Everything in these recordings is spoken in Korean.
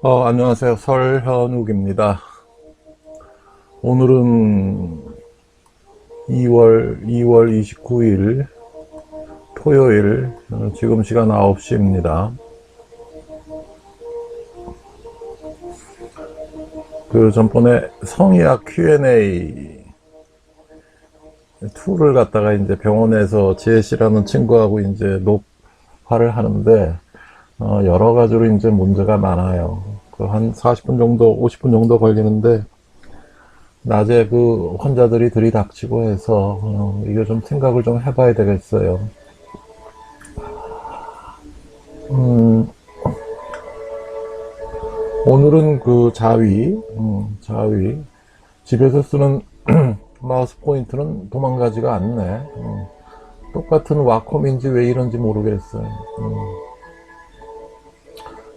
안녕하세요. 설현욱입니다. 오늘은 2월 29일 토요일, 지금 시간 9시입니다. 전번에 성의학 Q&A 툴을 갖다가 이제 병원에서 지혜씨라는 친구하고 이제 녹화를 하는데, 여러 가지로 이제 문제가 많아요. 한 40분 정도, 50분 정도 걸리는데, 낮에 환자들이 들이닥치고 해서, 이게 좀 생각을 좀 해봐야 되겠어요. 오늘은 자위. 집에서 쓰는 마우스 포인트는 도망가지가 않네. 똑같은 와콤인지 왜 이런지 모르겠어요.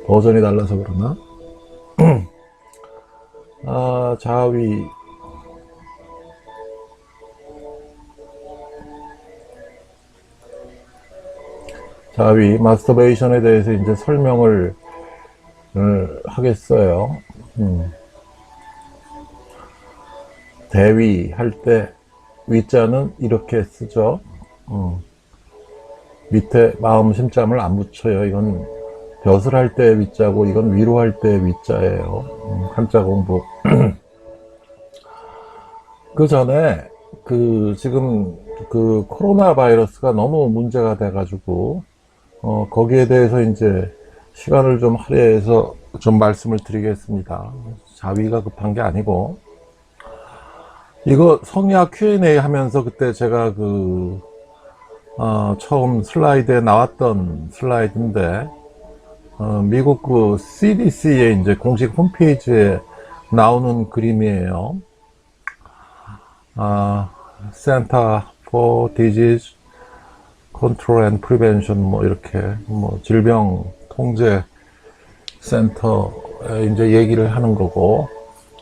버전이 달라서 그러나? 자위. 마스터베이션에 대해서 이제 설명을 하겠어요. 대위 할 때 위자는 이렇게 쓰죠. 밑에 마음 심자를 안 붙여요. 이건 벼슬 할 때 위자고, 이건 위로 할 때 위자예요. 한자 공부. 그 전에 지금 코로나 바이러스가 너무 문제가 돼가지고 거기에 대해서 이제 시간을 좀 할애해서 좀 말씀을 드리겠습니다. 자위가 급한 게 아니고, 이거 성의학 Q&A 하면서 그때 제가 처음 슬라이드에 나왔던 슬라이드인데, 미국 CDC의 이제 공식 홈페이지에 나오는 그림이에요. Center for Disease Control and Prevention, 이렇게, 질병 통제 센터에 이제 얘기를 하는 거고,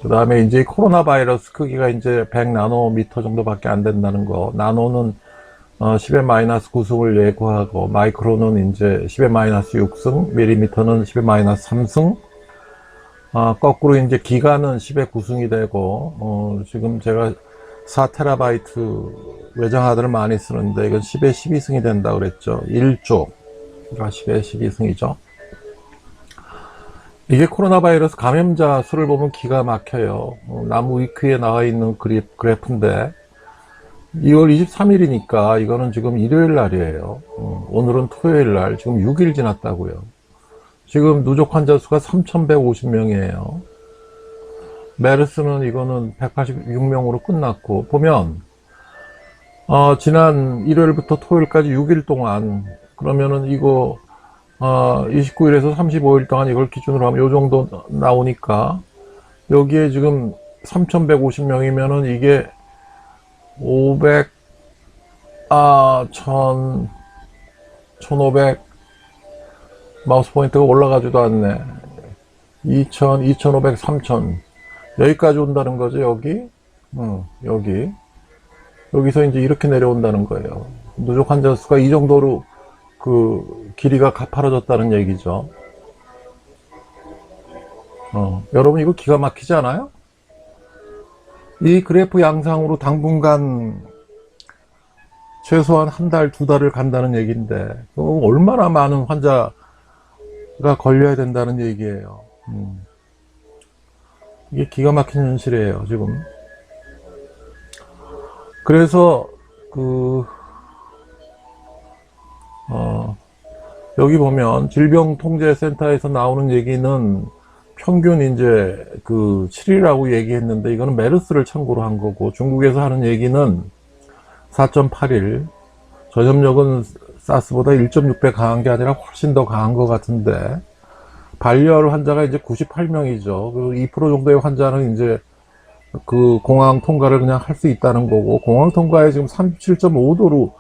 그 다음에 이제 코로나 바이러스 크기가 이제 100 나노미터 정도밖에 안 된다는 거, 나노는 10의 마이너스 9승을 예고하고, 마이크로는 이제 10의 마이너스 6승, 밀리미터는 10의 마이너스 3승, 거꾸로 이제 기가는 10의 9승이 되고, 지금 제가 4테라바이트 외장하드를 많이 쓰는데, 이건 10의 12승이 된다 그랬죠. 1조가 10의 12승이죠. 이게 코로나 바이러스 감염자 수를 보면 기가 막혀요. 나무 위키에 나와 있는 그래프인데, 2월 23일이니까 이거는 지금 일요일 날이에요. 오늘은 토요일 날, 지금 6일 지났다고요. 지금 누적 환자 수가 3,150명이에요. 메르스는 이거는 186명으로 끝났고, 보면 지난 일요일부터 토요일까지 6일 동안, 그러면은 이거 29일에서 35일 동안 이걸 기준으로 하면 요 정도 나오니까, 여기에 지금 3,150명이면은 이게 500, 1,500, 마우스 포인트가 올라가지도 않네. 2,000, 2,500, 3,000. 여기까지 온다는 거죠, 여기? 여기. 여기서 이제 이렇게 내려온다는 거예요. 누적 환자 수가 이 정도로 길이가 가파라졌다는 얘기죠. 여러분, 이거 기가 막히지 않아요? 이 그래프 양상으로 당분간 최소한 한 달, 두 달을 간다는 얘기인데, 얼마나 많은 환자가 걸려야 된다는 얘기예요. 이게 기가 막힌 현실이에요, 지금. 그래서, 여기 보면 질병통제센터에서 나오는 얘기는 평균 이제 7이라고 얘기했는데, 이거는 메르스를 참고로 한 거고, 중국에서 하는 얘기는 4.81. 전염력은 사스보다 1.6배 강한 게 아니라 훨씬 더 강한 것 같은데, 발열 환자가 이제 98명이죠. 그리고 2% 정도의 환자는 이제 공항 통과를 그냥 할 수 있다는 거고, 공항 통과에 지금 37.5도로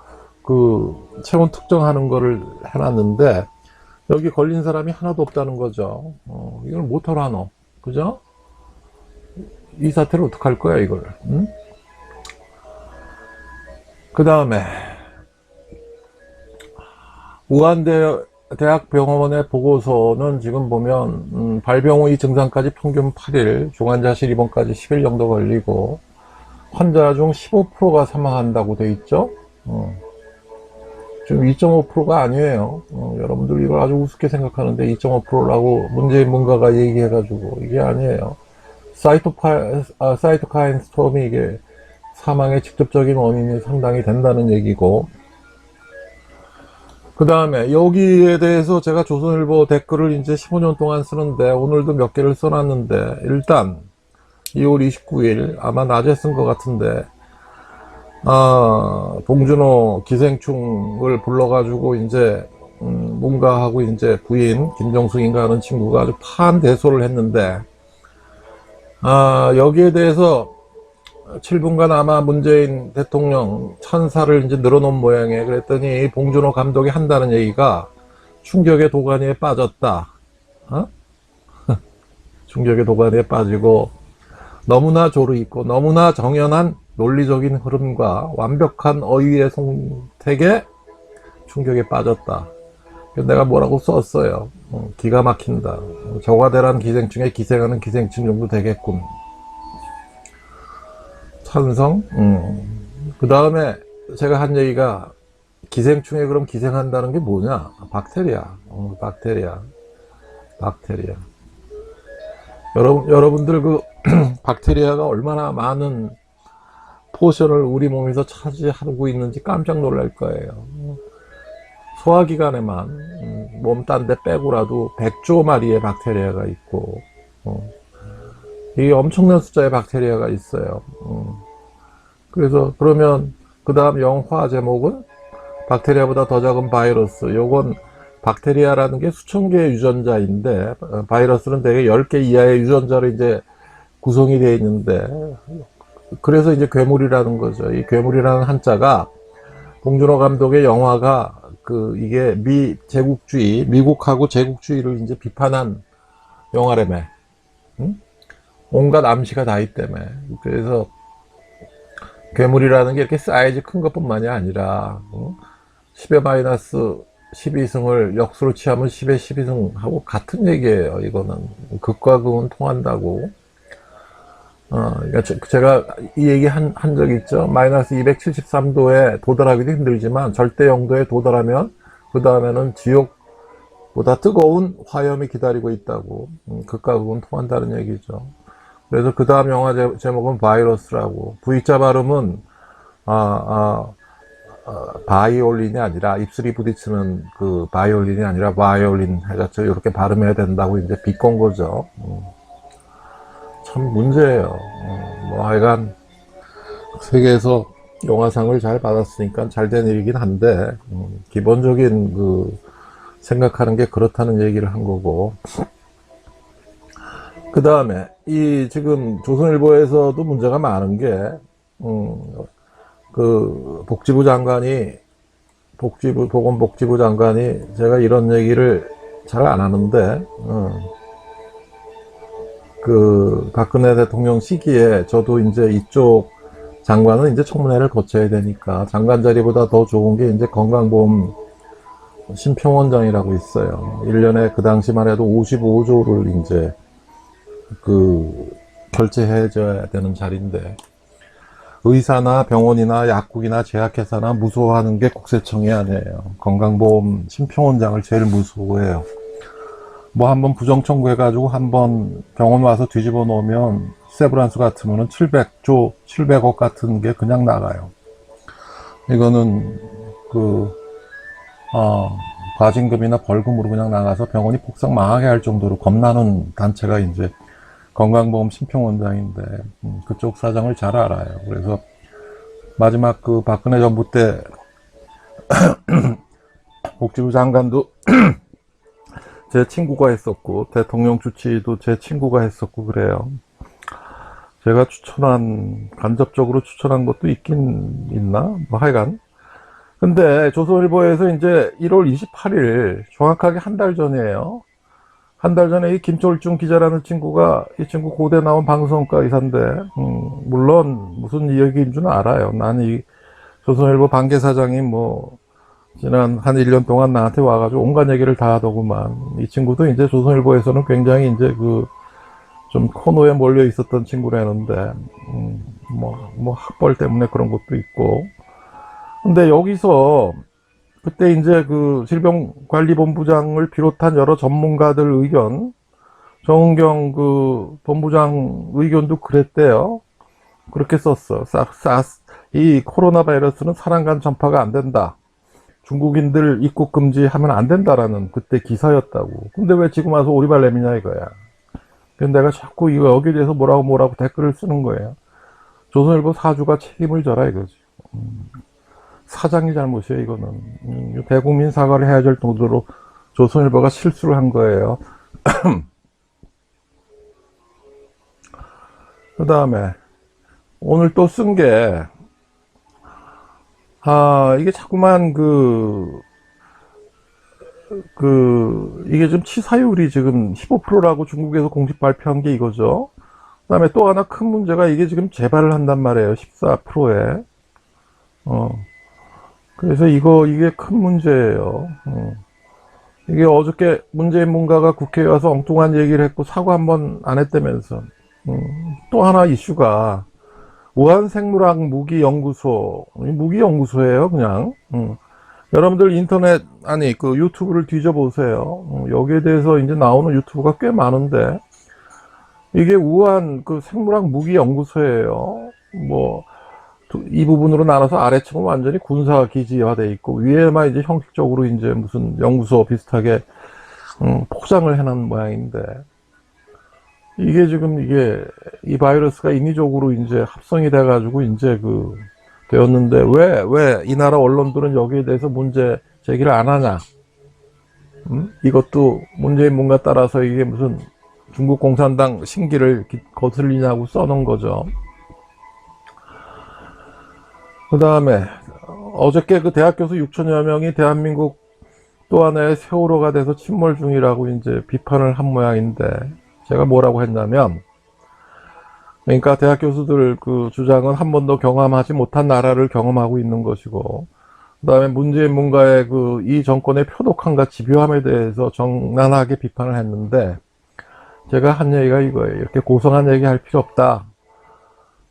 체온 특정하는 거를 해놨는데, 여기 걸린 사람이 하나도 없다는 거죠. 이걸 못하러 하노. 그죠? 이 사태를 어떡할 거야, 이걸. 응? 그 다음에, 우한대 대학병원의 보고서는 지금 보면 발병 후 이 증상까지 평균 8일, 중환자실 입원까지 10일 정도 걸리고 환자 중 15%가 사망한다고 돼 있죠. 지금 2.5%가 아니에요. 여러분들 이걸 아주 우습게 생각하는데 2.5%라고 문재인 문가가 얘기해가지고 이게 아니에요. 사이토카인 스톰이 이게 사망의 직접적인 원인이 상당히 된다는 얘기고, 그 다음에 여기에 대해서 제가 조선일보 댓글을 이제 15년 동안 쓰는데 오늘도 몇 개를 써놨는데, 일단 2월 29일 아마 낮에 쓴 것 같은데, 봉준호 기생충을 불러가지고 이제 문가하고 이제 부인 김정숙인가 하는 친구가 아주 판대소를 했는데, 여기에 대해서 7분간 아마 문재인 대통령 찬사를 이제 늘어놓은 모양이에요. 그랬더니 봉준호 감독이 한다는 얘기가 충격의 도가니에 빠졌다. 충격의 도가니에 빠지고 너무나 조르있고 너무나 정연한 논리적인 흐름과 완벽한 어휘의 송택에 충격에 빠졌다. 내가 뭐라고 썼어요. 기가 막힌다. 저과대란 기생충에 기생하는 기생충 정도 되겠군. 찬성. 그 다음에 제가 한 얘기가 기생충에 그럼 기생한다는 게 뭐냐? 박테리아. 박테리아. 여러분들 그 박테리아가 얼마나 많은 포션을 우리 몸에서 차지하고 있는지 깜짝 놀랄 거예요. 소화기관에만 몸 딴 데 빼고라도 100조 마리의 박테리아가 있고, 이게 엄청난 숫자의 박테리아가 있어요. 그래서 그러면 그 다음 영화 제목은 박테리아보다 더 작은 바이러스. 요건 박테리아라는 게 수천 개의 유전자인데 바이러스는 대개 10개 이하의 유전자로 이제 구성이 되어 있는데, 그래서 이제 괴물이라는 거죠. 이 괴물이라는 한자가 봉준호 감독의 영화가 이게 제국주의, 미국하고 제국주의를 이제 비판한 영화라며. 온갖 암시가 다 있다며. 그래서 괴물이라는 게 이렇게 사이즈 큰 것뿐만이 아니라 10의 마이너스 12승을 역수로 취하면 10의 12승하고 같은 얘기예요. 이거는 극과 극은 통한다고. 그러니까 제가 이 얘기 한 적 있죠. 마이너스 273도에 도달하기도 힘들지만 절대 0도에 도달하면 그 다음에는 지옥보다 뜨거운 화염이 기다리고 있다고. 극과 극은 통한다는 얘기죠. 그래서 그 다음 영화 제목은 바이러스라고. V자 발음은 바이올린이 아니라, 입술이 부딪히는 그 바이올린이 아니라 바이올린 해가지고 이렇게 발음해야 된다고 이제 비꼰 거죠. 참 문제예요. 뭐 하여간 세계에서 영화상을 잘 받았으니까 잘 된 일이긴 한데, 기본적인 생각하는 게 그렇다는 얘기를 한 거고. 그 다음에 이 지금 조선일보에서도 문제가 많은 게 복지부 장관이, 보건복지부 장관이, 제가 이런 얘기를 잘 안 하는데 박근혜 대통령 시기에 저도 이제 이쪽 장관은 이제 청문회를 거쳐야 되니까 장관 자리보다 더 좋은 게 이제 건강보험 심평원장이라고 있어요. 1년에 그 당시만 해도 55조를 이제 결제해줘야 되는 자리인데, 의사나 병원이나 약국이나 제약회사나 무서워하는 게 국세청이 아니에요. 건강보험 심평원장을 제일 무서워해요. 뭐 한번 부정청구 해가지고 한번 병원 와서 뒤집어 놓으면 세브란스 같으면은 700억 같은 게 그냥 나가요. 이거는 과징금이나 벌금으로 그냥 나가서 병원이 폭삭 망하게 할 정도로 겁나는 단체가 이제 건강보험 심평원장인데, 그쪽 사정을 잘 알아요. 그래서 마지막 박근혜 정부 때 복지부 장관도 제 친구가 했었고, 대통령 주치도 제 친구가 했었고, 그래요. 제가 간접적으로 추천한 것도 있긴 있나? 뭐 하여간. 근데 조선일보에서 이제 1월 28일, 정확하게 한 달 전이에요. 한 달 전에 이 김철중 기자라는 친구가, 이 친구 고대 나온 방송과 의사인데, 물론 무슨 이야기인 줄 알아요. 난 이 조선일보 반개사장이 지난 한 1년 동안 나한테 와가지고 온갖 얘기를 다 하더구만. 이 친구도 이제 조선일보에서는 굉장히 이제 좀 코너에 몰려 있었던 친구라는데, 학벌 때문에 그런 것도 있고. 근데 여기서, 그때 이제 질병관리본부장을 비롯한 여러 전문가들 의견, 정은경 본부장 의견도 그랬대요. 그렇게 썼어. 이 코로나 바이러스는 사람 간 전파가 안 된다. 중국인들 입국 금지하면 안 된다라는 그때 기사였다고. 근데 왜 지금 와서 오리발 내미냐 이거야. 근데 내가 자꾸 여기에 대해서 뭐라고 댓글을 쓰는 거예요. 조선일보 사주가 책임을 져라 이거지. 사장이 잘못이에요 이거는. 대국민 사과를 해야 될 정도로 조선일보가 실수를 한 거예요. 그 다음에 오늘 또 쓴 게 이게 자꾸만 이게 좀 치사율이 지금 15%라고 중국에서 공식 발표한 게 이거죠. 그 다음에 또 하나 큰 문제가 이게 지금 재발을 한단 말이에요. 14%에. 그래서 이게 큰 문제예요. 이게 어저께 문재인 문가가 국회에 와서 엉뚱한 얘기를 했고 사과 한 번 안 했다면서. 또 하나 이슈가 우한생물학 무기연구소, 무기연구소예요 그냥. 여러분들 인터넷 유튜브를 뒤져보세요. 여기에 대해서 이제 나오는 유튜브가 꽤 많은데 이게 우한 생물학 무기연구소예요. 이 부분으로 나눠서 아래층은 완전히 군사 기지화돼 있고 위에만 이제 형식적으로 이제 무슨 연구소 비슷하게 포장을 해놓은 모양인데 이게 지금 이 바이러스가 인위적으로 이제 합성이 돼가지고 이제 되었는데 왜 이 나라 언론들은 여기에 대해서 문제 제기를 안 하냐? 이것도 문재인 문가 따라서 이게 무슨 중국 공산당 심기를 거슬리냐고 써놓은 거죠. 그 다음에 어저께 대학 교수 6천여 명이 대한민국 또 하나의 세월호가 돼서 침몰 중이라고 이제 비판을 한 모양인데 제가 뭐라고 했냐면 그러니까 대학 교수들 주장은 한 번도 경험하지 못한 나라를 경험하고 있는 것이고 그 다음에 문재인 문가의 이 정권의 표독함과 집요함에 대해서 정난하게 비판을 했는데 제가 한 얘기가 이거예요. 이렇게 고성한 얘기 할 필요 없다.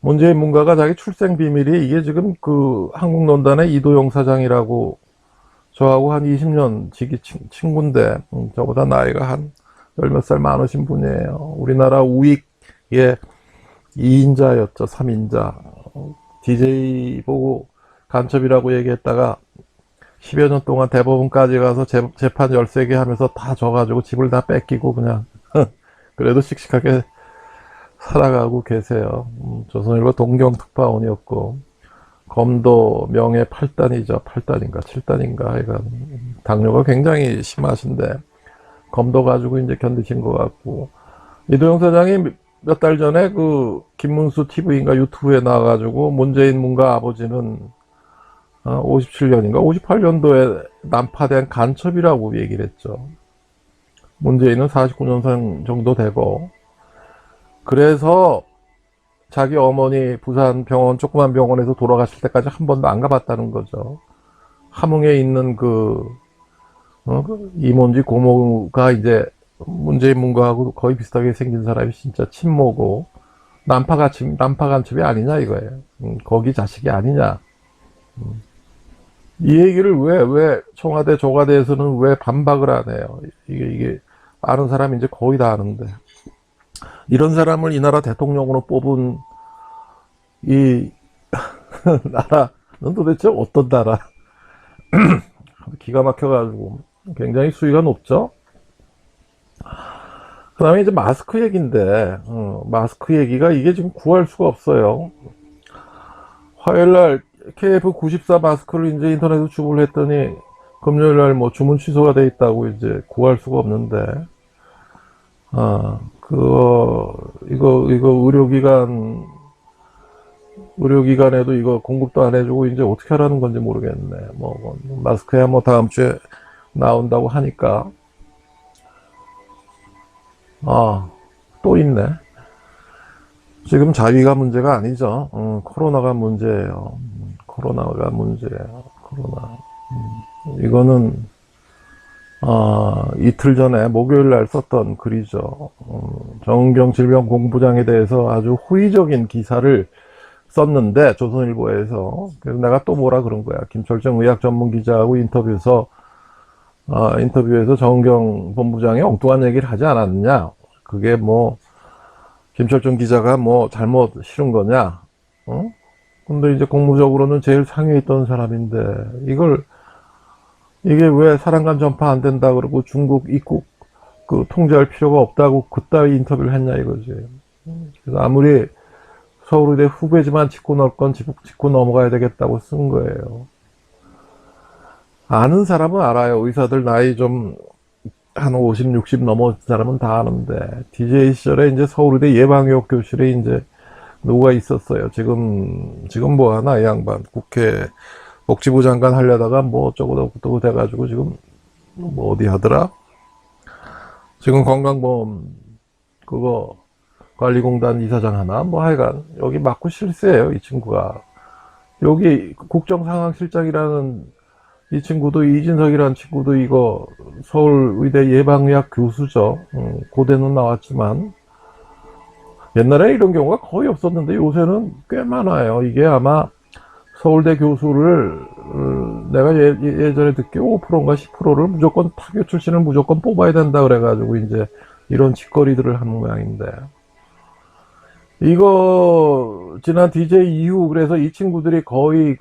문재인 문가가 자기 출생 비밀이 이게 지금 한국논단의 이도영 사장이라고 저하고 한 20년 지기 친구인데 저보다 나이가 한 열 몇 살 많으신 분이에요. 우리나라 우익의 2인자였죠. 3인자. DJ 보고 간첩이라고 얘기했다가 10여 년 동안 대법원까지 가서 재판 13개 하면서 다 져가지고 집을 다 뺏기고 그냥 그래도 씩씩하게 살아가고 계세요. 조선일보 동경특파원이었고 검도 명예 8단이죠. 8단인가 7단인가 하여간 당뇨가 굉장히 심하신데 검도 가지고 이제 견디신 것 같고 이도영 사장이 몇 달 전에 김문수 TV인가 유튜브에 나와가지고 문재인 문가 아버지는 57년인가 58년도에 난파된 간첩이라고 얘기를 했죠. 문재인은 49년생 정도 되고 그래서 자기 어머니 부산 병원 조그만 병원에서 돌아가실 때까지 한 번도 안 가봤다는 거죠. 함흥에 있는 이모인지 고모가 이제 문재인 문가하고 거의 비슷하게 생긴 사람이 진짜 친모고 난파 간첩이 아니냐 이거예요. 거기 자식이 아니냐. 이 얘기를 왜 청와대 조가대에서는 왜 반박을 안 해요. 이게 아는 사람이 이제 거의 다 아는데 이런 사람을 이 나라 대통령으로 뽑은 이 나라는 도대체 어떤 나라? 기가 막혀가지고 굉장히 수위가 높죠. 그 다음에 이제 마스크 얘기인데 마스크 얘기가 이게 지금 구할 수가 없어요. 화요일날 KF94 마스크를 이제 인터넷으로 주문을 했더니 금요일날 주문 취소가 돼 있다고 이제 구할 수가 없는데 이거 의료기관에도 이거 공급도 안 해주고 이제 어떻게 하라는 건지 모르겠네. 마스크야 다음 주에 나온다고 하니까 또 있네. 지금 자위가 문제가 아니죠. 코로나가 문제예요. 코로나가 문제예요. 코로나. 이거는 이틀 전에 목요일 날 썼던 글이죠. 정은경 질병본부장에 대해서 아주 호의적인 기사를 썼는데, 조선일보에서. 그래서 내가 또 뭐라 그런 거야. 김철정 의학 전문 기자하고 인터뷰에서 정은경 본부장이 엉뚱한 얘기를 하지 않았느냐. 그게 뭐 김철정 기자가 뭐 잘못 실은 거냐. 근데 이제 공무적으로는 제일 상위에 있던 사람인데, 이게 왜 사람간 전파 안 된다 그러고 중국 입국 통제할 필요가 없다고 그따위 인터뷰를 했냐 이거지. 그래서 아무리 서울의대 후배지만 짚고 넘을 건 짚고 넘어가야 되겠다고 쓴 거예요. 아는 사람은 알아요. 의사들 나이 좀 한 50, 60 넘은 사람은 다 아는데, DJ 시절에 이제 서울의대 예방의학 교실에 이제 누가 있었어요. 지금 뭐 하나, 이 양반. 국회 복지부 장관 하려다가 뭐 어쩌고 돼가지고 지금 뭐 어디 하더라? 지금 건강보험 그거 관리공단 이사장 하나? 뭐 하여간 여기 맞고 실세예요, 이 친구가. 여기 국정상황실장이라는 이 친구도, 이진석이라는 친구도 이거 서울의대 예방의학 교수죠. 고대는 나왔지만 옛날에 이런 경우가 거의 없었는데 요새는 꽤 많아요. 이게 아마 서울대 교수를 내가 예전에 듣기 5%인가 10%를 무조건 타교 출신을 무조건 뽑아야 된다 그래가지고 이제 이런 짓거리들을 하는 모양인데, 이거 지난 DJ 이후 그래서 이 친구들이 거의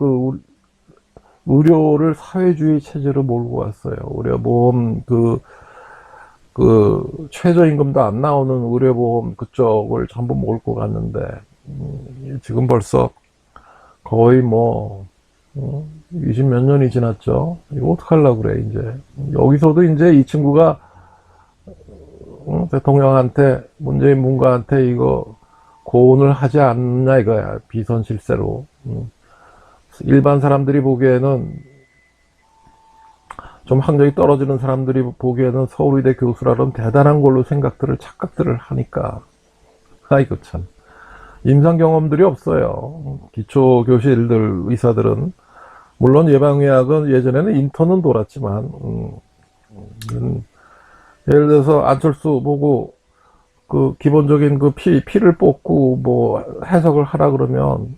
의료를 사회주의 체제로 몰고 왔어요. 의료보험 최저임금도 안 나오는 의료보험 그쪽을 전부 몰고 갔는데, 지금 벌써 거의 20 몇 년이 지났죠. 이거 어떡하려고 그래, 이제. 여기서도 이제 이 친구가, 대통령한테, 문재인 문가한테 이거 고언을 하지 않느냐 이거야. 비선실세로. 일반 사람들이 보기에는, 좀 학력이 떨어지는 사람들이 보기에는 서울의대 교수라는 대단한 걸로 착각들을 하니까. 아이고 참. 임상 경험들이 없어요. 기초교실들, 의사들은. 물론 예방의학은 예전에는 인턴은 돌았지만, 예를 들어서 안철수 보고 기본적인 피를 뽑고 뭐 해석을 하라 그러면,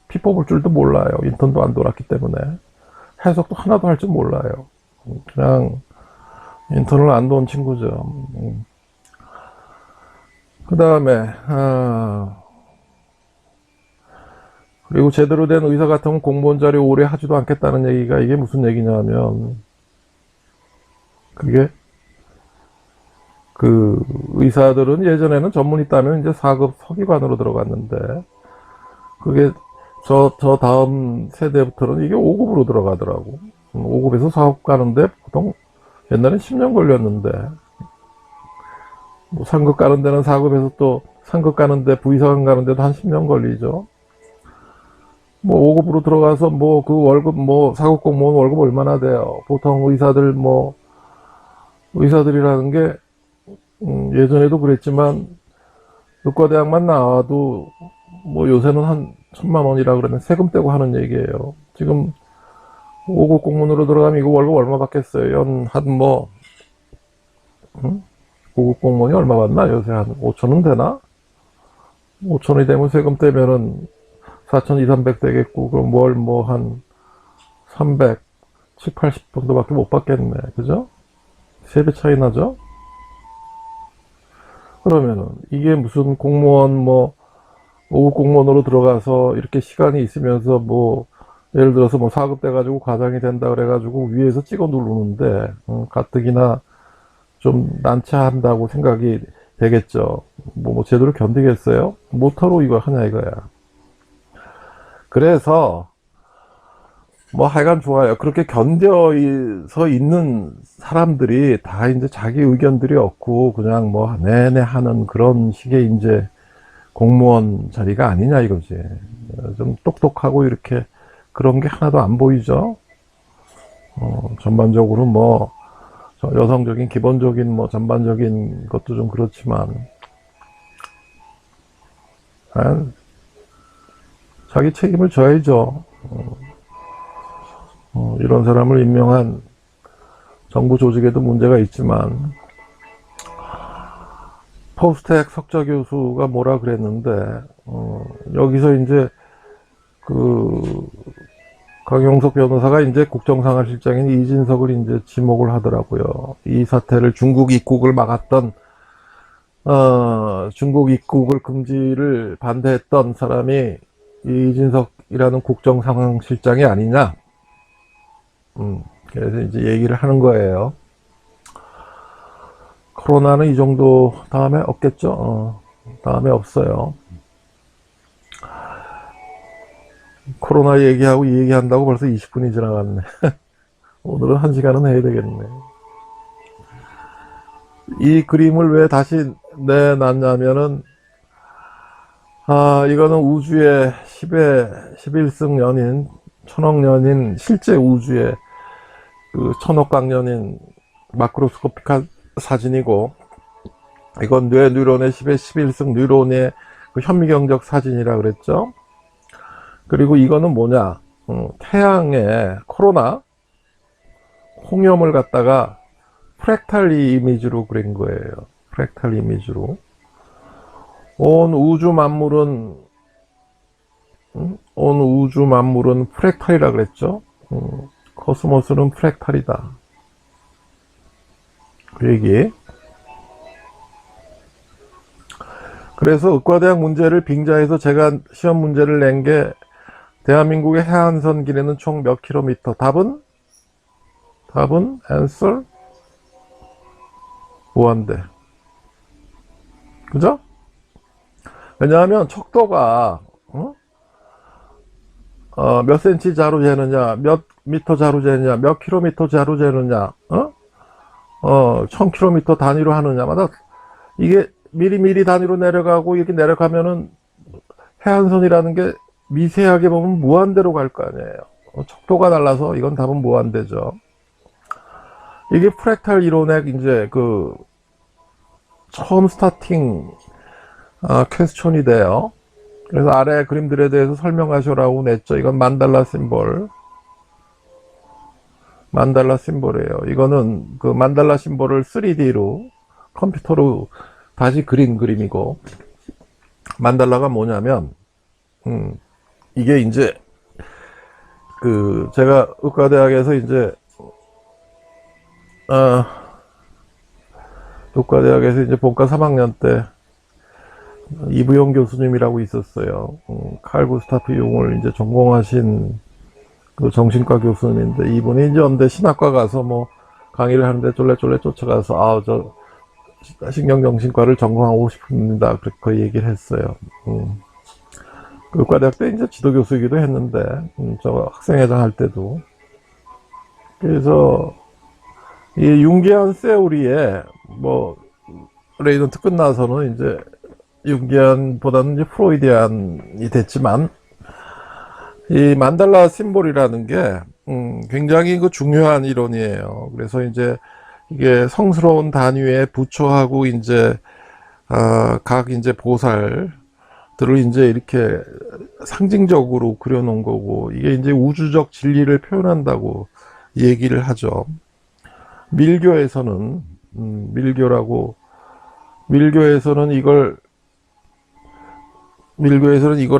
피 뽑을 줄도 몰라요. 인턴도 안 돌았기 때문에. 해석도 하나도 할 줄 몰라요. 그냥 인턴을 안 도운 친구죠. 그 다음에 그리고 제대로 된 의사 같으면 공무원 자리 오래 하지도 않겠다는 얘기가, 이게 무슨 얘기냐면, 그게 의사들은 예전에는 전문의 따면 이제 4급 서기관으로 들어갔는데, 그게 저 다음 세대부터는 이게 5급으로 들어가더라고. 5급에서 4급 가는데 보통 옛날엔 10년 걸렸는데, 뭐 3급 가는 데는 4급에서 또 3급 가는데, 부의사관 가는 데도 한 10년 걸리죠. 뭐 5급으로 들어가서 뭐 월급 4급 공무원 월급 얼마나 돼요? 보통 의사들이라는 게 예전에도 그랬지만 의과대학만 나와도 뭐 요새는 한 1,000만 원이라 그러면 세금 떼고 하는 얘기예요. 지금 5급 공무원으로 들어가면 이거 월급 얼마 받겠어요? 한 5급 공무원이 얼마 받나? 요새 한 5천원 되나? 5천원이 되면 세금 떼면은 4,200, 300 되겠고, 그럼 월 한 300, 7, 80 정도밖에 못 받겠네. 그죠? 3배 차이 나죠? 그러면은, 이게 무슨 공무원 5급 공무원으로 들어가서 이렇게 시간이 있으면서 예를 들어서 4급 돼가지고 과장이 된다 그래가지고 위에서 찍어 누르는데, 가뜩이나 좀 난처한다고 생각이 되겠죠. 제대로 견디겠어요? 못하러 이거 하냐 이거야. 그래서 하여간 좋아요. 그렇게 견뎌서 있는 사람들이 다 이제 자기 의견들이 없고 그냥 내내 하는 그런 식의 이제 공무원 자리가 아니냐 이거지. 좀 똑똑하고 이렇게 그런 게 하나도 안 보이죠. 전반적으로 여성적인 기본적인 전반적인 것도 좀 그렇지만, 자기 책임을 져야죠. 이런 사람을 임명한 정부 조직에도 문제가 있지만, 포스텍 석좌 교수가 뭐라 그랬는데, 여기서 이제 강용석 변호사가 이제 국정상하실장인 이진석을 이제 지목을 하더라고요. 이 사태를 중국 입국을 막았던, 중국 입국을 금지를 반대했던 사람이 이진석이라는 국정상황실장이 아니냐. 그래서 이제 얘기를 하는 거예요. 코로나는 이 정도 다음에 없겠죠? 다음에 없어요. 코로나 얘기하고 이 얘기한다고 벌써 20분이 지나갔네. 오늘은 1시간은 해야 되겠네. 이 그림을 왜 다시 내놨냐면은, 이거는 우주의 10의 11승 년인, 천억 년인, 실제 우주의 천억 광년인 마크로스코픽한 사진이고, 이건 뇌 뉴런의 10의 11승 뉴런의 현미경적 사진이라 그랬죠. 그리고 이거는 뭐냐, 태양의 코로나 홍염을 갖다가 프랙탈 이미지로 그린 거예요. 프랙탈 이미지로. 온 우주 만물은 프랙탈이라 그랬죠. 코스모스는 프랙탈이다. 그 얘기. 그래서 의과대학 문제를 빙자해서 제가 시험 문제를 낸 게, 대한민국의 해안선 길이는 총 몇 킬로미터? 답은 answer 무한대. 그죠? 왜냐하면 척도가 몇 센치 자로 재느냐, 몇 미터 자로 재느냐, 몇 킬로미터 자로 재느냐, 1000킬로미터 단위로 하느냐마다 이게 미리 단위로 내려가고, 이렇게 내려가면은 해안선이라는 게 미세하게 보면 무한대로 갈 거 아니에요. 척도가 달라서 이건 답은 무한대죠. 이게 프랙탈 이론의 이제 처음 스타팅 퀘스천이 돼요. 그래서 아래 그림들에 대해서 설명하셔라고 냈죠. 이건 만달라 심볼이에요. 이거는 만달라 심볼을 3D로 컴퓨터로 다시 그린 그림이고, 만달라가 뭐냐면, 이게 이제 제가 의과대학에서 이제 의과대학에서 이제 본과 3학년 때 이부용 교수님이라고 있었어요. 칼 구스타프 융을 이제 전공하신 정신과 교수님인데, 이분이 이제 연대 신학과 가서 뭐 강의를 하는데 쫄래쫄래 쫓아가서 저 신경정신과를 전공하고 싶습니다. 그렇게 얘기를 했어요. 의과대학 때 이제 지도교수이기도 했는데, 저 학생회장 할 때도. 그래서 이 융기안 세오리에 레이던트 끝나서는 이제 융기안보다는 이제 프로이디안이 됐지만, 이 만달라 심볼이라는 게 굉장히 중요한 이론이에요. 그래서 이제 이게 성스러운 단위에 부처하고 이제 각 이제 보살들을 이제 이렇게 상징적으로 그려놓은 거고, 이게 이제 우주적 진리를 표현한다고 얘기를 하죠. 밀교에서는 이걸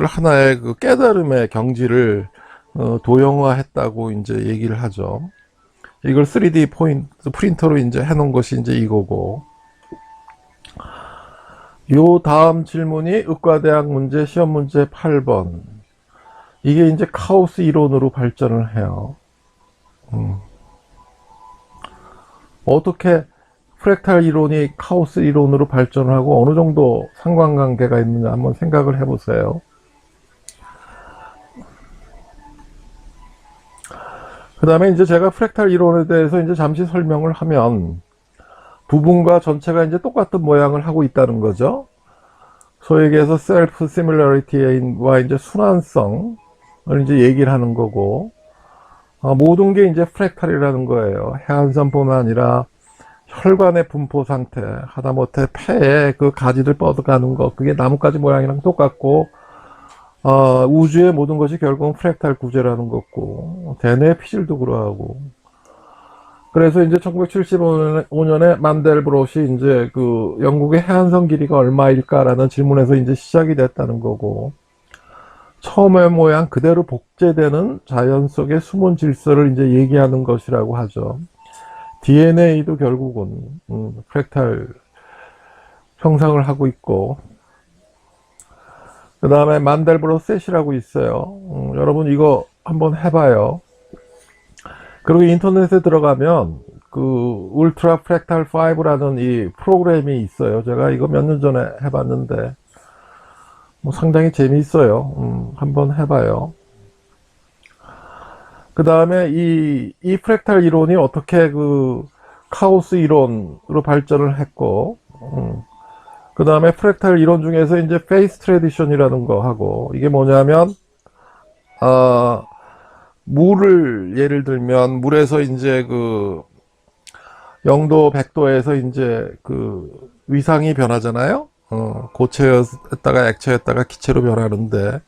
하나의 깨달음의 경지를 도형화했다고 이제 얘기를 하죠. 이걸 3D 프린터로 이제 해놓은 것이 이제 이거고, 요 다음 질문이 의과대학 문제, 시험 문제 8번. 이게 이제 카오스 이론으로 발전을 해요. 어떻게 프랙탈 이론이 카오스 이론으로 발전을 하고 어느 정도 상관관계가 있느냐 한번 생각을 해보세요. 그 다음에 이제 제가 프랙탈 이론에 대해서 이제 잠시 설명을 하면, 부분과 전체가 이제 똑같은 모양을 하고 있다는 거죠. 소위 얘기해서 셀프 시뮬러리티와 이제 순환성을 이제 얘기를 하는 거고, 모든 게 이제 프랙탈이라는 거예요. 해안선뿐만 아니라 혈관의 분포 상태, 하다못해 폐에 가지를 뻗어가는 거, 그게 나뭇가지 모양이랑 똑같고, 우주의 모든 것이 결국은 프랙탈 구조라는 거고, 대뇌 피질도 그러하고, 그래서 이제 1975년에 만델브롯이 이제 그 영국의 해안선 길이가 얼마일까라는 질문에서 이제 시작이 됐다는 거고, 처음의 모양 그대로 복제되는 자연 속의 숨은 질서를 이제 얘기하는 것이라고 하죠. DNA도 결국은 프랙탈 형상을 하고 있고, 그 다음에 만델브롯 셋이라고 있어요. 여러분 이거 한번 해봐요. 그리고 인터넷에 들어가면 그 울트라 프랙탈 5라는 이 프로그램이 있어요. 제가 이거 몇 년 전에 해봤는데 뭐 상당히 재미있어요. 한번 해봐요. 그 다음에 이 프랙탈 이론이 어떻게 그 카오스 이론으로 발전을 했고, 그 다음에 프랙탈 이론 중에서 이제 페이스 트래디션이라는 거 하고, 이게 뭐냐면 물을 예를 들면 물에서 이제 그 0도 100도에서 이제 그 위상이 변하잖아요. 고체였다가 액체였다가 기체로 변하는데,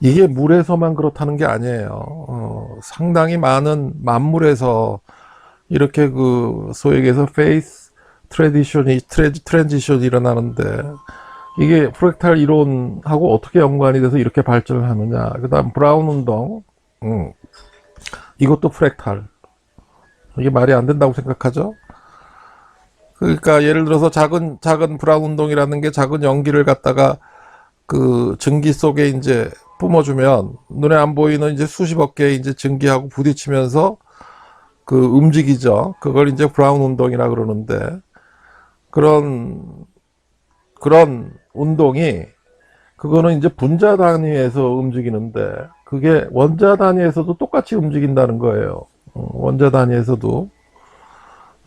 이게 물에서만 그렇다는 게 아니에요. 상당히 많은 만물에서 이렇게 그 소위 얘기해서 페이스 트랜지션이 일어나는데, 이게 프랙탈 이론하고 어떻게 연관이 돼서 이렇게 발전을 하느냐. 그 다음 브라운 운동, 이것도 프랙탈. 이게 말이 안 된다고 생각하죠? 그러니까 예를 들어서 작은 브라운 운동이라는 게 작은 연기를 갖다가 그 증기 속에 이제 뿜어주면 눈에 안 보이는 이제 수십억 개의 이제 증기하고 부딪히면서 그 움직이죠. 그걸 이제 브라운 운동이라 그러는데, 그런 운동이, 그거는 이제 분자 단위에서 움직이는데, 그게 원자 단위에서도 똑같이 움직인다는 거예요. 원자 단위에서도.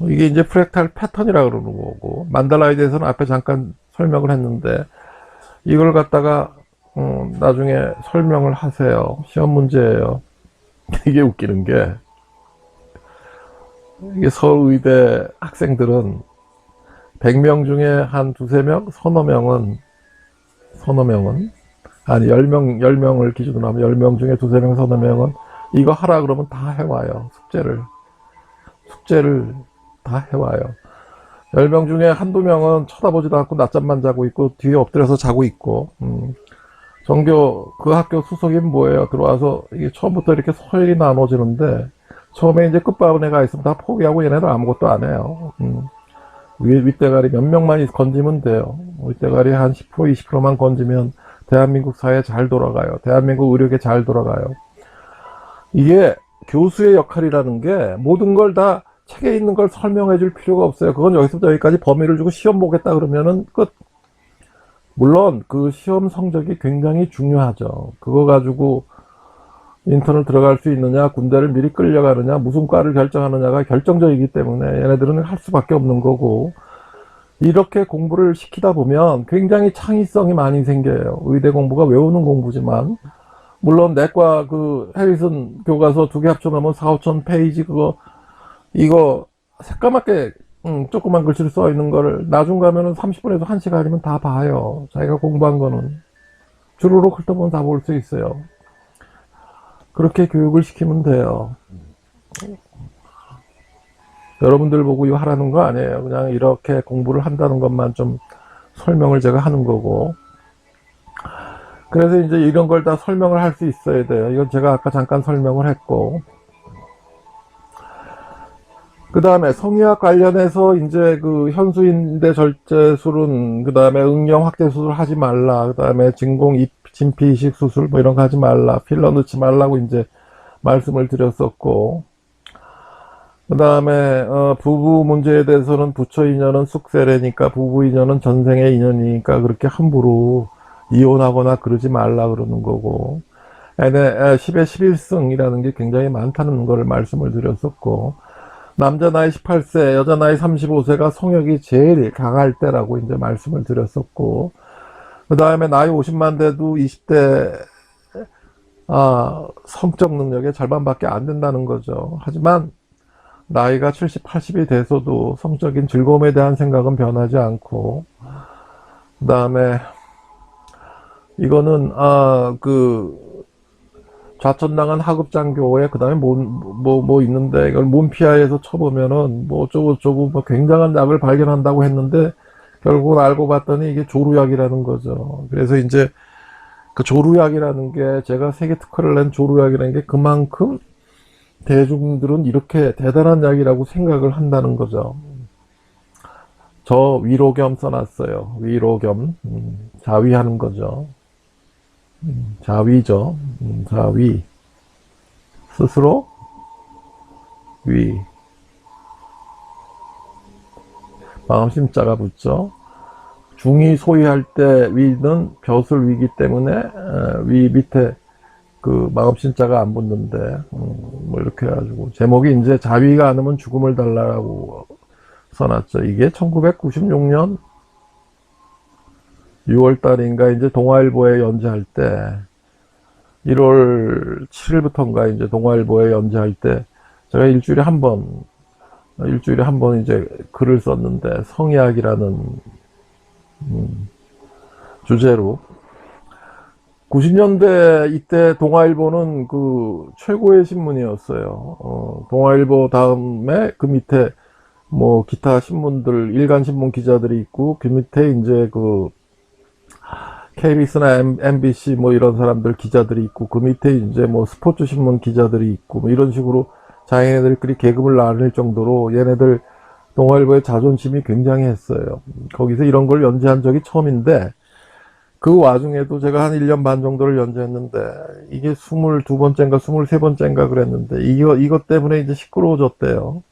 이게 이제 프랙탈 패턴이라 그러는 거고, 만달라에 대해서는 앞에 잠깐 설명을 했는데, 이걸 갖다가 나중에 설명을 하세요. 시험 문제예요. 이게 웃기는 게, 이게 서울의대 학생들은 100명 중에 한 두세 명, 서너 명은, 아니, 10명을 기준으로 하면 10명 중에 두세 명, 서너 명은 이거 하라 그러면 다 해와요. 숙제를 다 해와요. 10명 중에 한두 명은 쳐다보지도 않고 낮잠만 자고 있고, 뒤에 엎드려서 자고 있고, 전교, 그 학교 수석이 뭐예요? 들어와서 이게 처음부터 이렇게 서열이 나눠지는데, 처음에 이제 끝바구니에 가 있으면 다 포기하고 얘네들 아무것도 안 해요. 윗대가리 몇 명만 건지면 돼요. 윗대가리 한 10%, 20%만 건지면 대한민국 사회 잘 돌아가요. 대한민국 의료계 잘 돌아가요. 이게 교수의 역할이라는 게 모든 걸 다 책에 있는 걸 설명해 줄 필요가 없어요. 그건 여기서부터 여기까지 범위를 주고 시험 보겠다 그러면은 끝. 물론 그 시험 성적이 굉장히 중요하죠. 그거 가지고 인턴을 들어갈 수 있느냐, 군대를 미리 끌려가느냐, 무슨 과를 결정하느냐가 결정적이기 때문에 얘네들은 할 수밖에 없는 거고, 이렇게 공부를 시키다 보면 굉장히 창의성이 많이 생겨요. 의대 공부가 외우는 공부지만, 물론 내과 그 해리슨 교과서 두 개 합쳐놓으면 4, 5천 페이지 이거 새까맣게 조그만 글씨로 써 있는 거를 나중 가면은 30분에서 1시간이면 다 봐요. 자기가 공부한 거는 주르륵 훑어보면 다 볼 수 있어요. 그렇게 교육을 시키면 돼요. 여러분들 보고 이거 하라는 거 아니에요. 그냥 이렇게 공부를 한다는 것만 좀 설명을 제가 하는 거고. 그래서 이제 이런 걸 다 설명을 할 수 있어야 돼요. 이건 제가 아까 잠깐 설명을 했고. 그 다음에 성의학 관련해서 이제 그 현수인대 절제술은, 그 다음에 응용 확대 수술 하지 말라, 그 다음에 진공 진피 이식 수술 뭐 이런 거 하지 말라, 필러 넣지 말라고 이제 말씀을 드렸었고, 그 다음에 부부 문제에 대해서는 부처 인연은 숙세례니까, 부부 인연은 전생의 인연이니까 그렇게 함부로 이혼하거나 그러지 말라 그러는 거고, 10의 11승이라는 게 굉장히 많다는 걸 말씀을 드렸었고, 남자 나이 18세, 여자 나이 35세가 성욕이 제일 강할 때라고 이제 말씀을 드렸었고, 그 다음에 나이 50만 돼도 20대, 성적 능력의 절반밖에 안 된다는 거죠. 하지만, 나이가 70, 80이 돼서도 성적인 즐거움에 대한 생각은 변하지 않고, 그 다음에, 이거는, 좌천당한 하급장교회, 그 다음에 뭐 있는데, 이걸 문피아에서 쳐보면은, 뭐 어쩌고저쩌고, 뭐 굉장한 약을 발견한다고 했는데, 결국은 알고 봤더니 이게 조루약이라는 거죠. 그래서 이제 그 조루약이라는 게, 제가 세계 특허를 낸 조루약이라는 게 그만큼 대중들은 이렇게 대단한 약이라고 생각을 한다는 거죠. 저 위로겸 써놨어요. 위로겸. 자위하는 거죠. 자위죠. 자위. 스스로 위. 마음심자가 붙죠. 중이 소위할 때 위는 벼슬 위기 때문에 위 밑에 그 마음심자가 안 붙는데 뭐 이렇게 해가지고 제목이 이제 자위가 않으면 죽음을 달라고 써놨죠. 이게 1996년 6월달인가 이제 동아일보에 연재할 때 1월 7일부터인가 이제 동아일보에 연재할 때 제가 일주일에 한 번 이제 글을 썼는데 성리학이라는 주제로 90년대 이때 동아일보는 그 최고의 신문이었어요. 동아일보 다음에 그 밑에 뭐 기타 신문들 일간 신문 기자들이 있고 그 밑에 이제 그 KBS나 MBC 뭐 이런 사람들 기자들이 있고 그 밑에 이제 뭐 스포츠 신문 기자들이 있고 뭐 이런 식으로 자기네들끼리 계급을 나눌 정도로 얘네들 동아일보의 자존심이 굉장히 했어요. 거기서 이런 걸 연재한 적이 처음인데 그 와중에도 제가 한 1년 반 정도를 연재했는데 이게 22번째인가 23번째인가 그랬는데 이것 때문에 이제 시끄러워졌대요.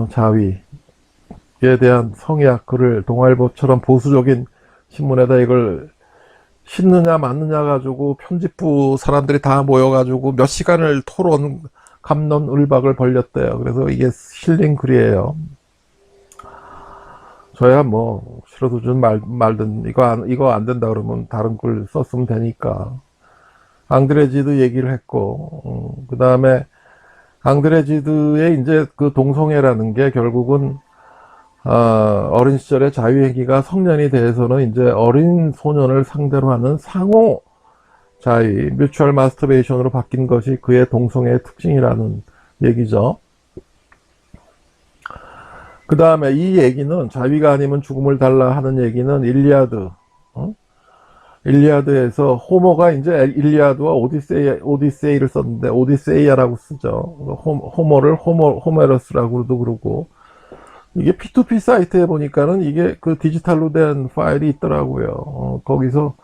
자위에 대한 성의학 글을 동아일보처럼 보수적인 신문에다 이걸 싣느냐 맞느냐 가지고 편집부 사람들이 다 모여가지고 몇 시간을 토론 갑론을박을 벌였대요. 그래서 이게 실린 글이에요. 저야 뭐 싫어도 좀 말든 이거 안 된다 그러면 다른 글 썼으면 되니까 앙드레지드 얘기를 했고 그 다음에 앙드레지드의 이제 그 동성애라는 게 결국은 어린 시절의 자유행위가 성년이 돼서는 이제 어린 소년을 상대로 하는 상호 자위, 뮤추얼 마스터베이션으로 바뀐 것이 그의 동성애의 특징이라는 얘기죠. 그 다음에 이 얘기는 자위가 아니면 죽음을 달라 하는 얘기는 일리아드에서 호모가 이제 일리아드와 오디세이를 썼는데 오디세이아라고 쓰죠. 호모를 호메러스라고도 그러고 이게 P2P 사이트에 보니까는 이게 그 디지털로 된 파일이 있더라고요. 거기서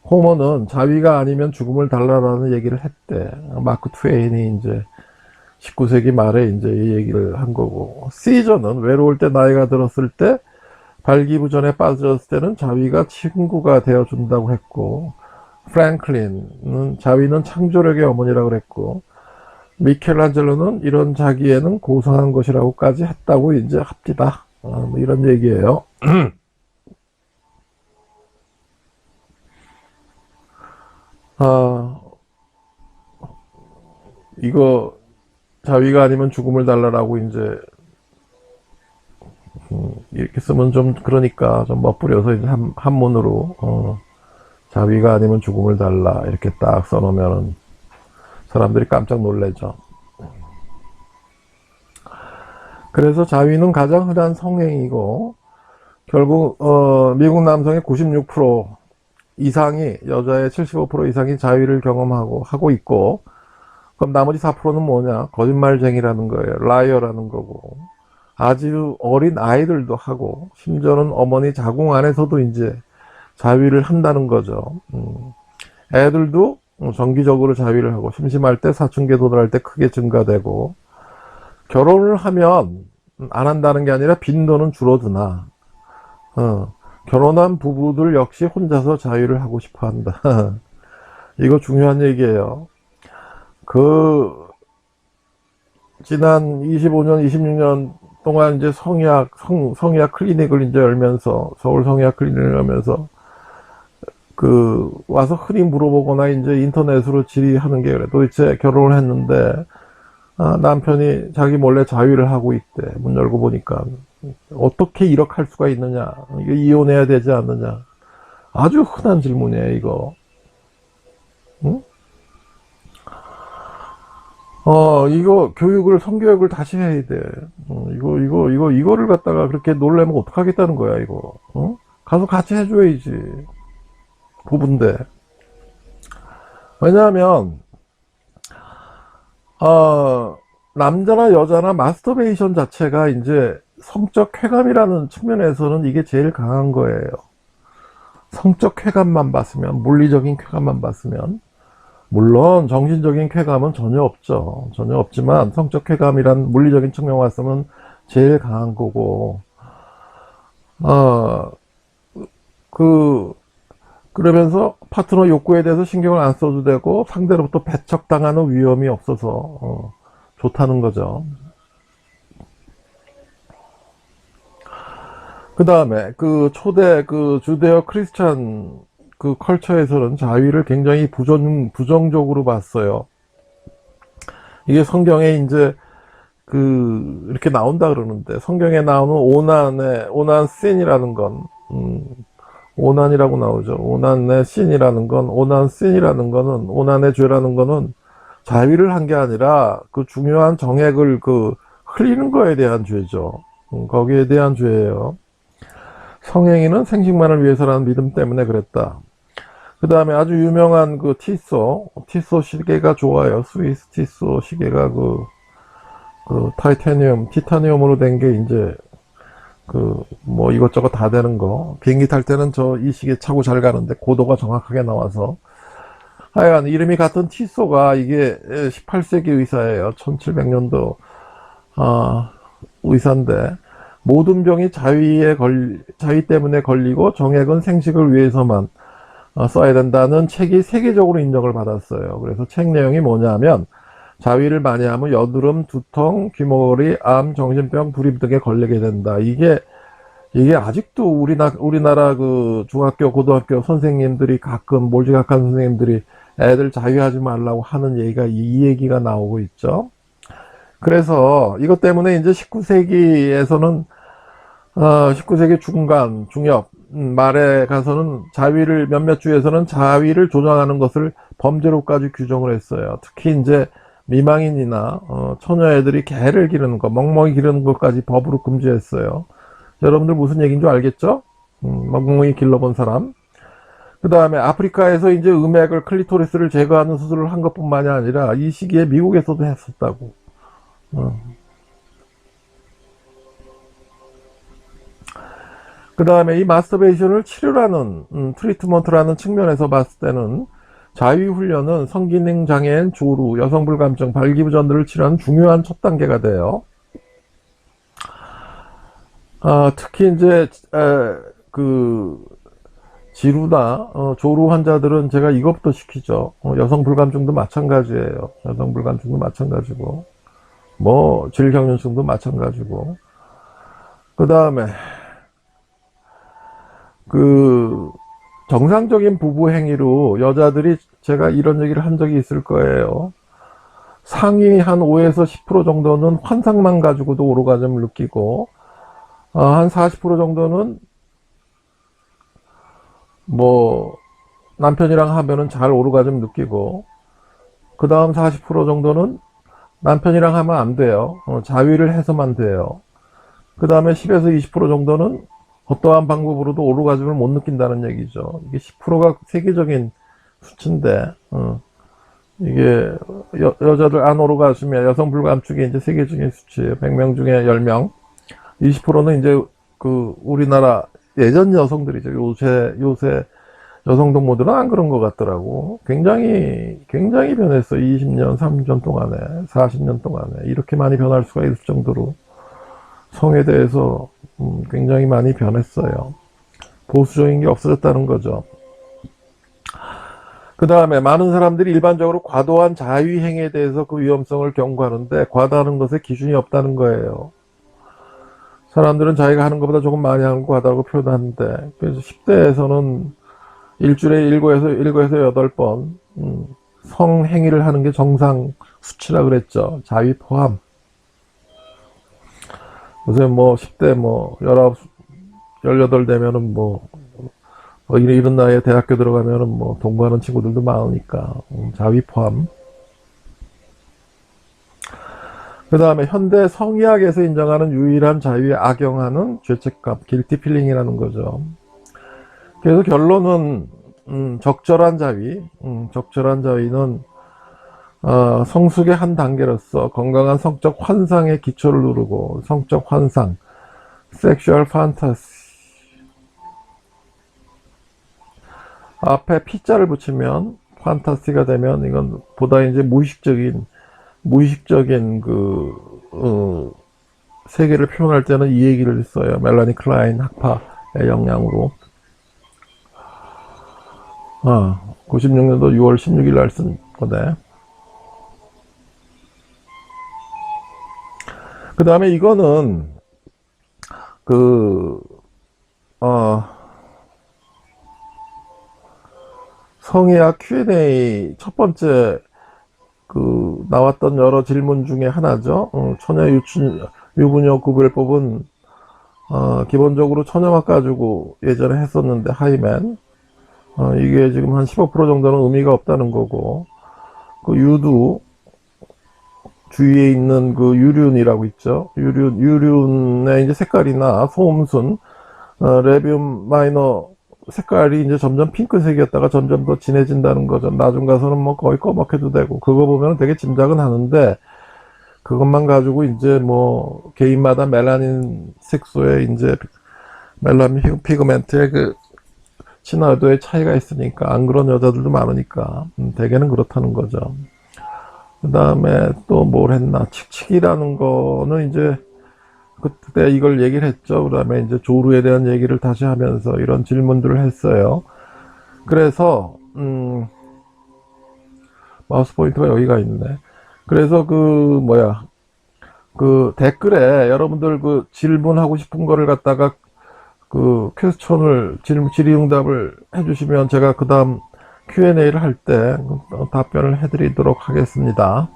호모는 자위가 아니면 죽음을 달라라는 얘기를 했대. 마크 트웨인이 이제 19세기 말에 이제 이 얘기를 한 거고. 시저는 외로울 때 나이가 들었을 때 발기부전에 빠졌을 때는 자위가 친구가 되어준다고 했고, 프랭클린은 자위는 창조력의 어머니라고 그랬고, 미켈란젤로는 이런 자기애는 고상한 것이라고까지 했다고 이제 합디다. 뭐 이런 얘기예요. 이거 자위가 아니면 죽음을 달라라고 이제 이렇게 쓰면 좀 그러니까 좀 멋부려서 이제 한문으로 자위가 아니면 죽음을 달라 이렇게 딱 써놓으면은 사람들이 깜짝 놀래죠. 그래서 자위는 가장 흔한 성행이고 결국 미국 남성의 96% 이상이 여자의 75% 이상이 자위를 경험하고 하고 있고 그럼 나머지 4%는 뭐냐? 거짓말쟁이라는 거예요. 라이어라는 거고 아주 어린 아이들도 하고 심지어는 어머니 자궁 안에서도 이제 자위를 한다는 거죠. 애들도 정기적으로 자위를 하고 심심할 때 사춘기에 도달할 때 크게 증가되고 결혼을 하면 안 한다는 게 아니라 빈도는 줄어드나 결혼한 부부들 역시 혼자서 자위를 하고 싶어 한다. 이거 중요한 얘기예요. 그 지난 25년 26년 동안 이제 성의학 클리닉을 이제 열면서 서울 성의학 클리닉을 열면서 그 와서 흔히 물어보거나 이제 인터넷으로 질의하는 게 그래. 도대체 결혼을 했는데 남편이 자기 몰래 자위를 하고 있대. 문 열고 보니까 어떻게 이렇게 할 수가 있느냐? 이거 이혼해야 되지 않느냐? 아주 흔한 질문이에요, 이거. 응? 이거 교육을, 성교육을 다시 해야 돼. 이거를 갖다가 그렇게 놀래면 어떡하겠다는 거야, 이거. 가서 같이 해줘야지. 부부인데. 왜냐하면, 남자나 여자나 마스터베이션 자체가 이제 성적 쾌감이라는 측면에서는 이게 제일 강한 거예요. 성적 쾌감만 봤으면, 물리적인 쾌감만 봤으면, 물론 정신적인 쾌감은 전혀 없죠. 전혀 없지만 성적 쾌감이란 물리적인 측면 왔으면 제일 강한 거고, 그러면서 파트너 욕구에 대해서 신경을 안 써도 되고 상대로부터 배척당하는 위험이 없어서 좋다는 거죠. 그 다음에 그 초대 그 주데오 크리스찬 그 컬처에서는 자위를 굉장히 부정적으로 봤어요. 이게 성경에 이제 이렇게 나온다 그러는데, 성경에 나오는 오난 씬이라는 건, 오난이라고 나오죠. 오난의 씬이라는 건, 오난 씬이라는 거는, 오난의 죄라는 거는 자위를 한 게 아니라 그 중요한 정액을 흘리는 거에 대한 죄죠. 거기에 대한 죄예요. 성행위는 생식만을 위해서라는 믿음 때문에 그랬다. 그 다음에 아주 유명한 티소 시계가 좋아요. 스위스 티소 시계가 티타늄으로 된 게 이제 뭐 이것저것 다 되는 거. 비행기 탈 때는 이 시계 차고 잘 가는데 고도가 정확하게 나와서. 하여간 이름이 같은 티소가 이게 18세기 의사예요. 1700년도 의사인데, 모든 병이 자위 때문에 걸리고 정액은 생식을 위해서만 써야 된다는 책이 세계적으로 인정을 받았어요. 그래서 책 내용이 뭐냐면, 자위를 많이 하면 여드름, 두통, 귀머거리, 암, 정신병, 불임 등에 걸리게 된다. 이게 아직도 우리나라 중학교, 고등학교 선생님들이 가끔 몰지각한 선생님들이 애들 자위하지 말라고 하는 얘기가 이 얘기가 나오고 있죠. 그래서 이것 때문에 이제 19세기에서는 19세기 중엽 말에 가서는 몇몇 주에서는 자위를 조장하는 것을 범죄로까지 규정을 했어요. 특히 이제 미망인이나 처녀애들이 개를 기르는 거, 멍멍이 기르는 것까지 법으로 금지했어요. 여러분들 무슨 얘기인 줄 알겠죠? 멍멍이 길러본 사람. 그 다음에 아프리카에서 이제 클리토리스를 제거하는 수술을 한 것뿐만이 아니라 이 시기에 미국에서도 했었다고. 그 다음에 이 마스터베이션을 치료라는, 트리트먼트라는 측면에서 봤을 때는 자위훈련은 성기능 장애인, 조루, 여성 불감증, 발기부전들을 치료하는 중요한 첫 단계가 돼요. 특히 이제 지루나 조루 환자들은 제가 이것부터 시키죠. 여성 불감증도 마찬가지예요. 여성 불감증도 마찬가지고, 뭐 질경련증도 마찬가지고. 그 다음에 정상적인 부부 행위로 여자들이, 제가 이런 얘기를 한 적이 있을 거예요. 상위 한 5에서 10% 정도는 환상만 가지고도 오르가즘을 느끼고, 한 40% 정도는 뭐 남편이랑 하면은 잘 오르가즘 느끼고, 그 다음 40% 정도는 남편이랑 하면 안 돼요. 자위를 해서만 돼요. 그 다음에 10에서 20% 정도는 어떠한 방법으로도 오르가즘을 못 느낀다는 얘기죠. 이게 10%가 세계적인 수치인데, 이게 여자들 안 오르가즘에 여성 불감증이 이제 세계적인 수치예요. 100명 중에 10명. 20%는 이제 우리나라 예전 여성들이죠. 요새 여성 동무들은 안 그런 것 같더라고. 굉장히 변했어. 20년, 30년 동안에, 40년 동안에 이렇게 많이 변할 수가 있을 정도로 성에 대해서 굉장히 많이 변했어요. 보수적인 게 없어졌다는 거죠. 그 다음에 많은 사람들이 일반적으로 과도한 자위 행위에 대해서 그 위험성을 경고하는데, 과다하는 것에 기준이 없다는 거예요. 사람들은 자기가 하는 것보다 조금 많이 하는 거 과다라고 표현하는데, 그래서 10대에서는 일주일에 7에서 8번 성행위를 하는 게 정상 수치라 그랬죠. 자위 포함. 요새 뭐 10대 19, 18 되면은 이런 나이에 대학교 들어가면은 동거하는 친구들도 많으니까, 자위 포함. 그 다음에 현대 성의학에서 인정하는 유일한 자유에 악영하는 죄책감, guilty feeling이라는 거죠. 그래서 결론은 적절한 자위, 적절한 자위는 성숙의 한 단계로서 건강한 성적 환상의 기초를 누르고, 성적 환상, sexual fantasy 앞에 P자를 붙이면 판타시가 되면 이건 보다 이제 무의식적인 세계를 표현할 때는 이 얘기를 써요. 멜라니 클라인 학파의 영향으로. 96년도 6월 16일 날 쓴 거네. 그 다음에 이거는 성의학 Q&A 첫 번째 나왔던 여러 질문 중에 하나죠. 처녀 유부녀 구별법은 기본적으로 처녀막 가지고 예전에 했었는데 하이맨 이게 지금 한 15% 정도는 의미가 없다는 거고, 그 유두 주위에 있는 그 유륜이라고 있죠. 유륜의 이제 색깔이나 소음순, 레비움 마이너 색깔이 이제 점점 핑크색이었다가 점점 더 진해진다는 거죠. 나중 가서는 뭐 거의 꺼멓게도 되고, 그거 보면 되게 짐작은 하는데, 그것만 가지고 이제 뭐 개인마다 멜라닌 색소에 이제 멜라닌 피그멘트의 그 친화도의 차이가 있으니까 안 그런 여자들도 많으니까 대개는 그렇다는 거죠. 그 다음에 또 뭘 했나, 칙칙이라는 거는 이제 그때 이걸 얘기를 했죠. 그 다음에 이제 조루에 대한 얘기를 다시 하면서 이런 질문들을 했어요. 그래서 마우스 포인터가 여기가 있네. 그래서 댓글에 여러분들 질문하고 싶은 거를 갖다가 퀘스천을 질의응답을 해주시면 제가 그 다음 Q&A를 할 때 답변을 해드리도록 하겠습니다.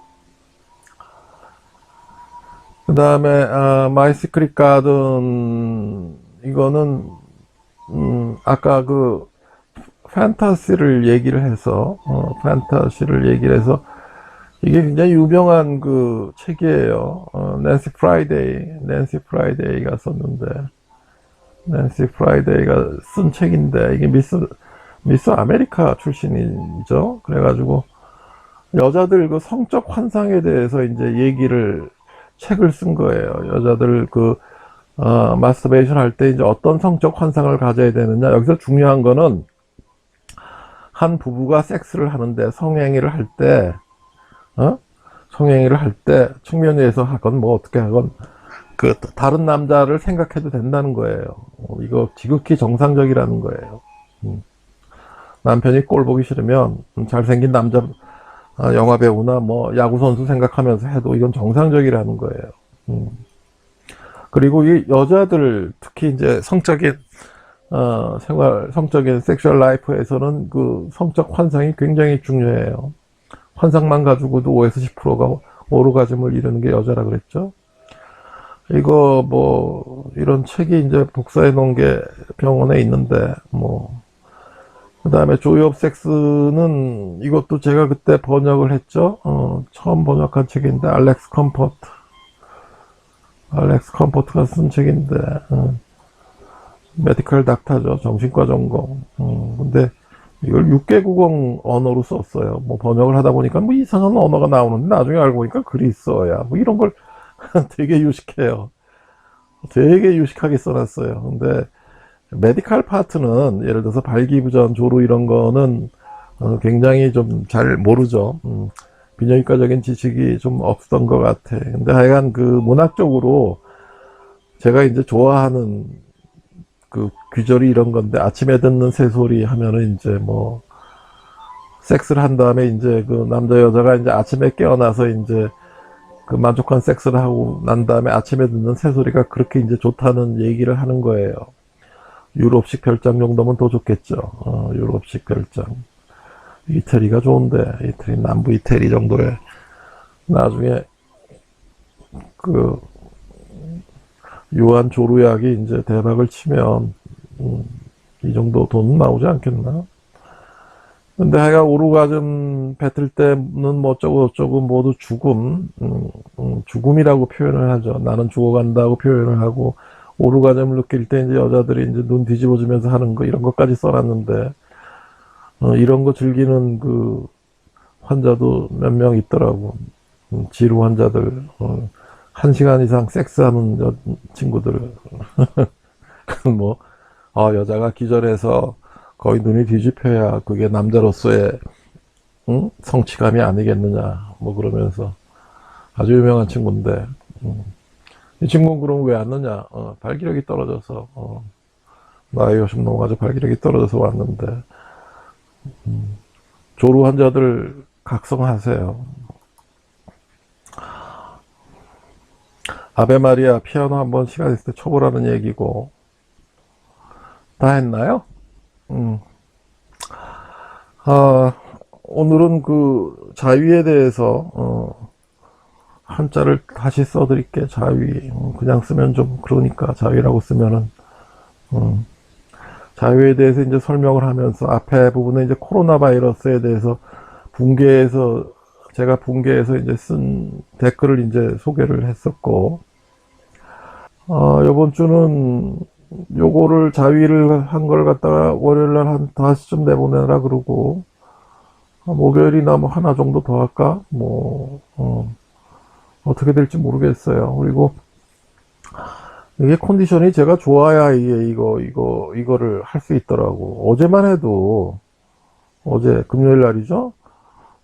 그 다음에 마이 시크릿 가든 이거는 아까 판타시를 얘기를 해서 이게 굉장히 유명한 책이에요. 낸시 프라이데이가 썼는데, 낸시 프라이데이가 쓴 책인데, 이게 미스 아메리카 출신이죠. 그래가지고 여자들 성적 환상에 대해서 이제 책을 쓴 거예요. 여자들 마스터베이션 할 때 이제 어떤 성적 환상을 가져야 되느냐. 여기서 중요한 거는 한 부부가 섹스를 하는데 성행위를 할 때 측면에서 하건 뭐 어떻게 하건 다른 남자를 생각해도 된다는 거예요. 이거 지극히 정상적이라는 거예요. 남편이 꼴 보기 싫으면 잘생긴 남자 영화 배우나 뭐 야구 선수 생각하면서 해도 이건 정상적이라는 거예요. 그리고 이 여자들 특히 이제 성적인 성적인 섹슈얼 라이프에서는 성적 환상이 굉장히 중요해요. 환상만 가지고도 5에서 10%가 오르가즘을 이루는 게 여자라 그랬죠. 이거 이런 책이 이제 복사해 놓은 게 병원에 있는데 그 다음에 조이 오브 섹스는 이것도 제가 그때 번역을 했죠. 처음 번역한 책인데 알렉스 컴포트가 쓴 책인데 메디컬 닥터죠. 정신과 전공. 근데 이걸 6개 국어 언어로 썼어요. 번역을 하다 보니까 이상한 언어가 나오는데 나중에 알고 보니까 글이 있어야 이런 걸 되게 유식해요. 되게 유식하게 써놨어요. 근데 메디컬 파트는 예를 들어서 발기부전, 조루 이런 거는 굉장히 좀 잘 모르죠. 비뇨기과적인 지식이 좀 없던 것 같아. 근데 하여간 문학적으로 제가 이제 좋아하는 귀절이 이런 건데, 아침에 듣는 새소리 하면은 이제 섹스를 한 다음에 이제 남자 여자가 이제 아침에 깨어나서 이제 만족한 섹스를 하고 난 다음에 아침에 듣는 새소리가 그렇게 이제 좋다는 얘기를 하는 거예요. 유럽식 별장 정도면 더 좋겠죠. 유럽식 별장. 이태리가 좋은데, 남부 이태리 정도에 나중에 요한 조루약이 이제 대박을 치면 이 정도 돈 나오지 않겠나. 근데 하여간 오르가즘 뱉을 때는 뭐 어쩌고 모두 죽음이라고 표현을 하죠. 나는 죽어간다고 표현을 하고, 오르가즘을 느낄 때 이제 여자들이 이제 눈 뒤집어주면서 하는 거, 이런 것까지 써놨는데, 이런 거 즐기는 그 환자도 몇 명 있더라고. 지루 환자들, 1시간 이상 섹스하는 친구들. 뭐, 여자가 기절해서 거의 눈이 뒤집혀야 그게 남자로서의 성취감이 아니겠느냐, 뭐 그러면서 아주 유명한 친구인데, 이 친구는 그럼 왜 왔느냐? 발기력이 떨어져서, 나이 50 넘어가지고 발기력이 떨어져서 왔는데, 조루 환자들 각성하세요. 아베 마리아 피아노 한번 시간 있을 때 쳐보라는 얘기고, 다 했나요? 음. 아, 오늘은 그 자위에 대해서 한자를 다시 써드릴게. 자위. 그냥 쓰면 좀 그러니까 자위라고 쓰면은 음, 자위에 대해서 이제 설명을 하면서 앞에 부분에 이제 코로나 바이러스에 대해서 붕괴해서 제가 붕괴해서 이제 쓴 댓글을 이제 소개를 했었고, 이번 주는 요거를 자위를 한 걸 갖다가 월요일 날 한 5시쯤 내보내라 그러고, 목요일이나 뭐 하나 정도 더 할까? 뭐, 어떻게 될지 모르겠어요. 그리고 이게 컨디션이 제가 좋아야 이거를 할 수 있더라고. 어제만 해도, 어제 금요일 날이죠?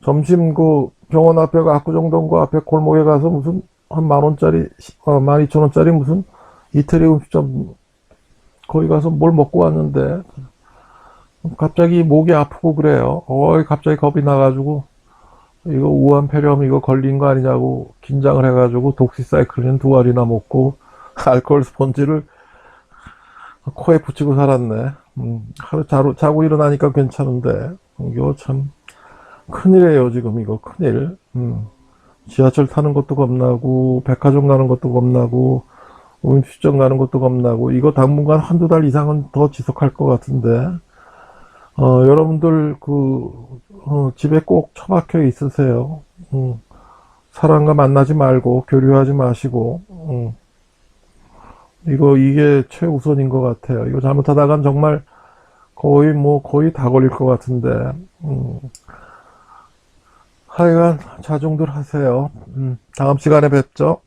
점심 그 병원 앞에 그 압구정동 그 앞에 골목에 가서 무슨 한 10,000원짜리, 12,000원짜리 무슨 이태리 음식점 거기 가서 뭘 먹고 왔는데 갑자기 목이 아프고 그래요. 갑자기 겁이 나가지고 이거 우한폐렴 이거 걸린 거 아니냐고 긴장을 해가지고 독시사이클린 2알이나 먹고 알코올 스펀지를 코에 붙이고 살았네. 하루 자고 일어나니까 괜찮은데 이거 참 큰일이에요 지금. 이거 큰일. 지하철 타는 것도 겁나고 백화점 가는 것도 겁나고 음식점 가는 것도 겁나고 이거 당분간 한두 달 이상은 더 지속할 것 같은데, 여러분들 집에 꼭 처박혀 있으세요. 사람과 만나지 말고 교류하지 마시고, 이게 최우선인 것 같아요. 이거 잘못하다간 정말 거의 다 걸릴 것 같은데, 하여간 자중들 하세요. 다음 시간에 뵙죠.